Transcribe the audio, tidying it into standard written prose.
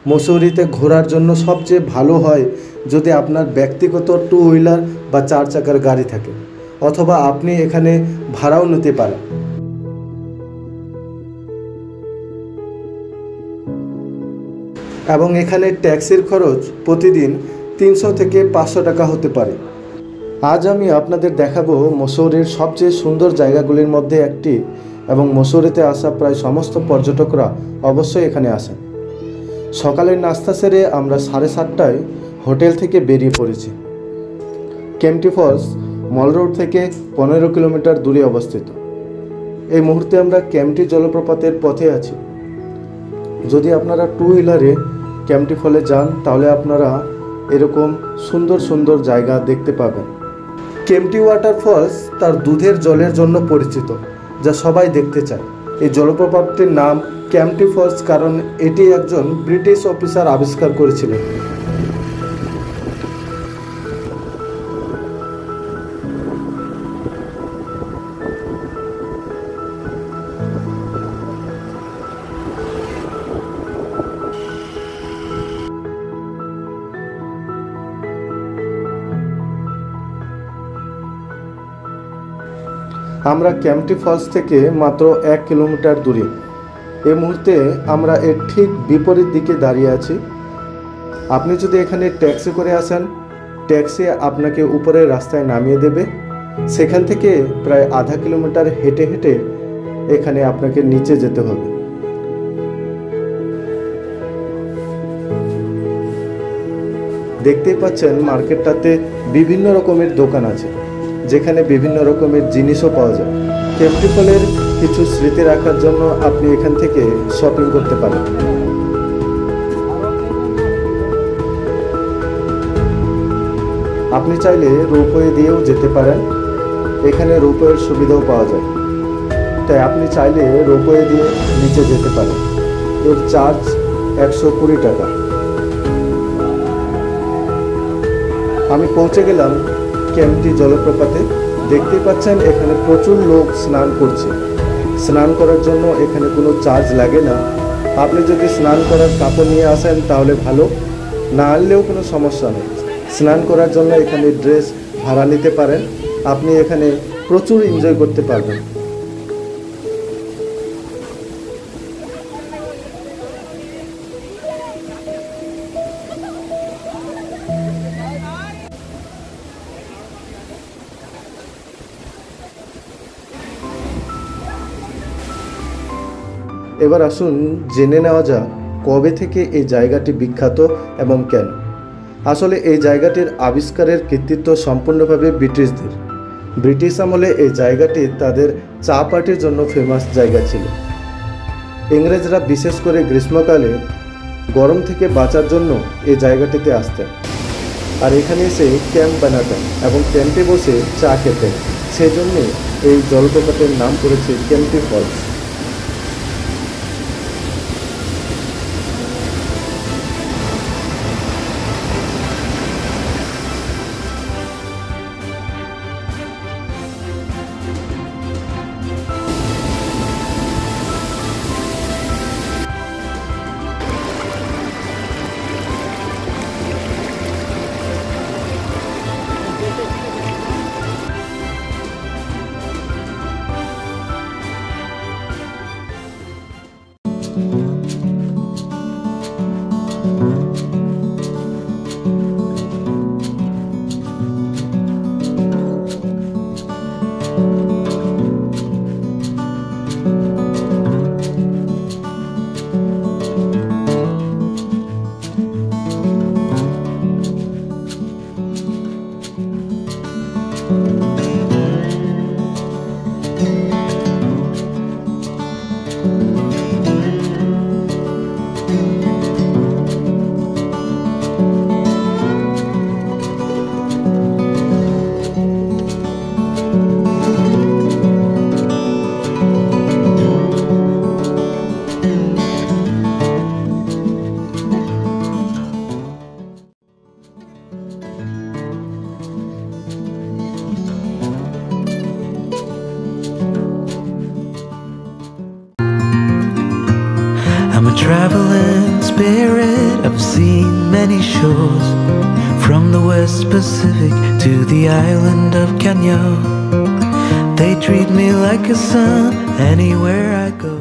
মসৌরিতে ঘোরার জন্য সবচেয়ে ভালো হয় যদি আপনার ব্যক্তিগত টু হুইলার বা 4 চাকার গাড়ি থাকে, অথবা আপনি এখানে ভাড়াও নিতে পারেন। এবং এখানে ট্যাক্সির খরচ প্রতিদিন 300 থেকে 500 টাকা হতে পারে। আজ আমি আপনাদের দেখাবো মসৌরির সবচেয়ে সুন্দর জায়গাগুলির মধ্যে একটি, এবং মসৌরিতে আসা প্রায় সমস্ত পর্যটকরা অবশ্যই এখানে আসেন। সকালের নাস্তা সেরে আমরা 7:30টায় হোটেল থেকে বেরিয়ে পড়েছি। কেম্পটি ফলস মল রোড থেকে 15 কিলোমিটার দূরে অবস্থিত। এই মুহূর্তে আমরা কেম্পটি জলপ্রপাতের পথে আছি। যদি আপনারা টু হুইলারে কেম্পটি ফলে যান তাহলে আপনারা এরকম সুন্দর সুন্দর জায়গা দেখতে পাবেন। কেম্পটি ওয়াটারফলস তার দুধের জলের জন্য পরিচিত, যা সবাই দেখতে চায়। এই জলপ্রপাতটির নাম কেম্পটি ফলস কারণ এটি একজন ব্রিটিশ অফিসার আবিষ্কার করেছিলেন। আমরা কেম্পটি ফলস থেকে মাত্র 1 কিলোমিটার দূরে। এই মুহূর্তে আমরা এর ঠিক বিপরীত দিকে দাঁড়িয়ে আছি। আপনি যদি এখানে ট্যাক্সি করে আসেন, ট্যাক্সি আপনাকে উপরের রাস্তায় নামিয়ে দেবে। সেখান থেকে প্রায় আধা কিলোমিটার হেঁটে হেঁটে এখানে আপনাকে নিচে যেতে হবে। দেখতেই পাচ্ছেন মার্কেটটাতে বিভিন্ন রকমের দোকান আছে, যেখানে বিভিন্ন রকমের জিনিসও পাওয়া যায়। কেম্পটি ফলের কিছু স্মৃতি রাখার জন্য আপনি এখান থেকে শপিং করতে পারেন। আপনি চাইলে রোপওয়ে দিয়েও যেতে পারেন। এখানে রোপওয়ের সুবিধাও পাওয়া যায়, তাই আপনি চাইলে রোপওয়ে দিয়ে নিচে যেতে পারেন। এর চার্জ 120 টাকা। আমি পৌঁছে গেলাম কেম্পটি জলপ্রপাতে। দেখতেই পাচ্ছেন এখানে প্রচুর লোক স্নান করছে। স্নান করার জন্য এখানে কোনো চার্জ লাগে না। আপনি যদি স্নান করার কাপড় নিয়ে আসেন তাহলে ভালো, না আনলেও কোনো সমস্যা নেই। স্নান করার জন্য এখানে ড্রেস ভাড়া নিতে পারেন। আপনি এখানে প্রচুর এনজয় করতে পারবেন। এবার আসুন জেনে নেওয়া যাক কবে থেকে এই জায়গাটি বিখ্যাত এবং কেন। আসলে এই জায়গাটির আবিষ্কারের কৃতিত্ব সম্পূর্ণভাবে ব্রিটিশদের। ব্রিটিশ আমলে এই জায়গাটি তাদের চা পার্টির জন্য ফেমাস জায়গা ছিল। ইংরেজরা বিশেষ করে গ্রীষ্মকালে গরম থেকে বাঁচার জন্য এই জায়গাটিতে আসতেন, আর এখানে এসে ক্যাম্প বানাতেন এবং ক্যাম্পে বসে চা খেতেন। সেই জন্যে এই জলপ্রপাতের নাম পড়েছে Kempty falls. traveling spirit, I've seen many shores, from the West Pacific to the island of Kenya. They treat me like a son anywhere I go.